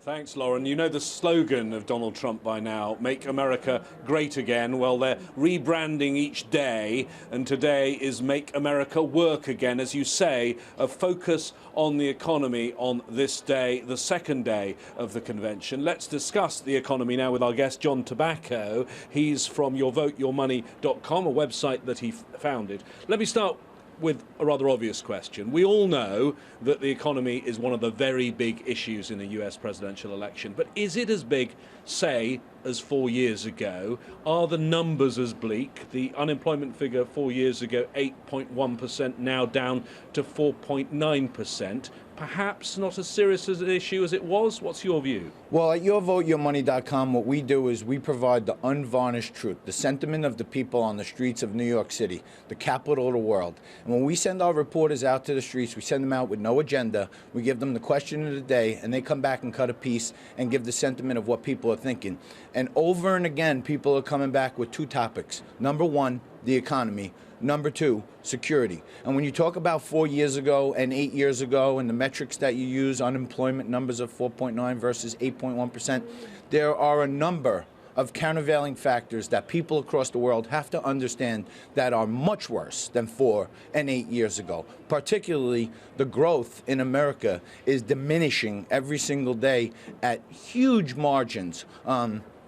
Thanks, Lauren. You know the slogan of Donald Trump by now, Make America Great Again. Well, they're rebranding each day, and today is Make America Work Again. As you say, a focus on the economy on this day, the second day of the convention. Let's discuss the economy now with our guest, John Tabacco. He's from YourVoteYourMoney.com, a website that he founded. Let me start with a rather obvious question. We all know that the economy is one of the very big issues in a US presidential election, but is it as big, say, as 4 years ago? Are the numbers as bleak? The unemployment figure 4 years ago, 8.1%, now down to 4.9%. Perhaps not as serious as an issue as it was? What's your view? Well, at YourVoteYourMoney.com, what we do is we provide the unvarnished truth, the sentiment of the people on the streets of New York City, the capital of the world. And when we send our reporters out to the streets, we send them out with no agenda. We give them the question of the day, and they come back and cut a piece and give the sentiment of what people are thinking. And over and again, people are coming back with two topics. Number one, the economy. Number two, security. And when you talk about 4 years ago and 8 years ago and the metrics that you use, unemployment numbers of 4.9 versus 8.1%, there are a number of countervailing factors that people across the world have to understand that are much worse than 4 and 8 years ago. Particularly, the growth in America is diminishing every single day at huge margins.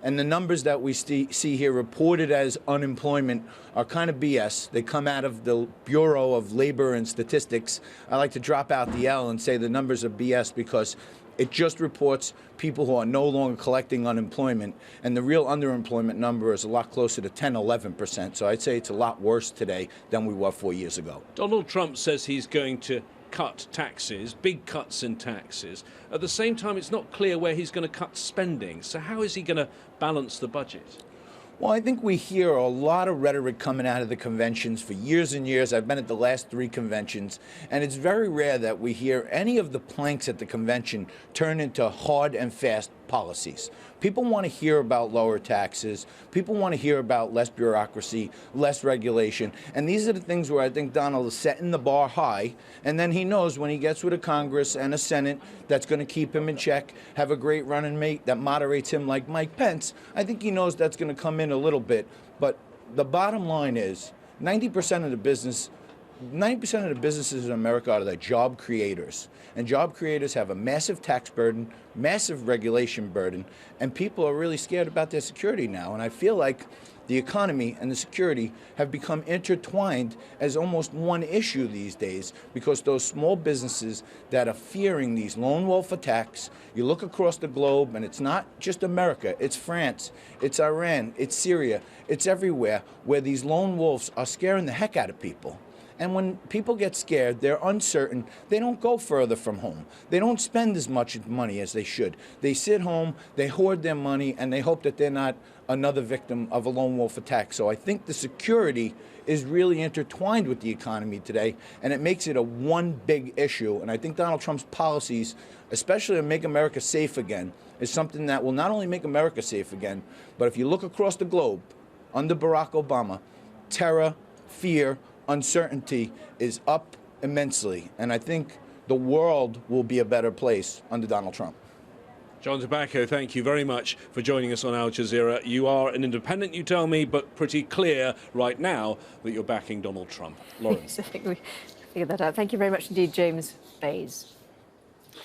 And the numbers that we see here reported as unemployment are kind of BS. They come out of the Bureau of Labor and Statistics. I like to drop out the L and say the numbers are BS because it just reports people who are no longer collecting unemployment. And the real underemployment number is a lot closer to 10, 11%. So I'd say it's a lot worse today than we were 4 years ago. Donald Trump says he's going to cut taxes, big cuts in taxes. At the same time, it's not clear where he's going to cut spending. So how is he going to balance the budget? Well, I think we hear a lot of rhetoric coming out of the conventions for years and years. I've been at the last 3 conventions, and it's very rare that we hear any of the planks at the convention turn into hard and fast policies. People want to hear about lower taxes. People want to hear about less bureaucracy, less regulation. And these are the things where I think Donald is setting the bar high, and then he knows when he gets with a Congress and a Senate that's going to keep him in check, have a great running mate that moderates him like Mike Pence, I think he knows that's going to come in a little bit. But the bottom line is 90% of the businesses in America are the job creators. And job creators have a massive tax burden, massive regulation burden, and people are really scared about their security now. And I feel like the economy and the security have become intertwined as almost one issue these days because those small businesses that are fearing these lone wolf attacks, you look across the globe and it's not just America, it's France, it's Iran, it's Syria, it's everywhere where these lone wolves are scaring the heck out of people. And when people get scared, they're uncertain, they don't go further from home. They don't spend as much money as they should. They sit home, they hoard their money, and they hope that they're not another victim of a lone wolf attack. So I think the security is really intertwined with the economy today, and it makes it a one big issue. And I think Donald Trump's policies, especially to make America safe again, is something that will not only make America safe again, but if you look across the globe, under Barack Obama, terror, fear, uncertainty is up immensely, and I think the world will be a better place under Donald Trump. John Tabacco, thank you very much for joining us on Al Jazeera. You are an independent, you tell me, but pretty clear right now that you're backing Donald Trump. Lauren. Yes, I think we figured that out. Thank you very much indeed, James Bays.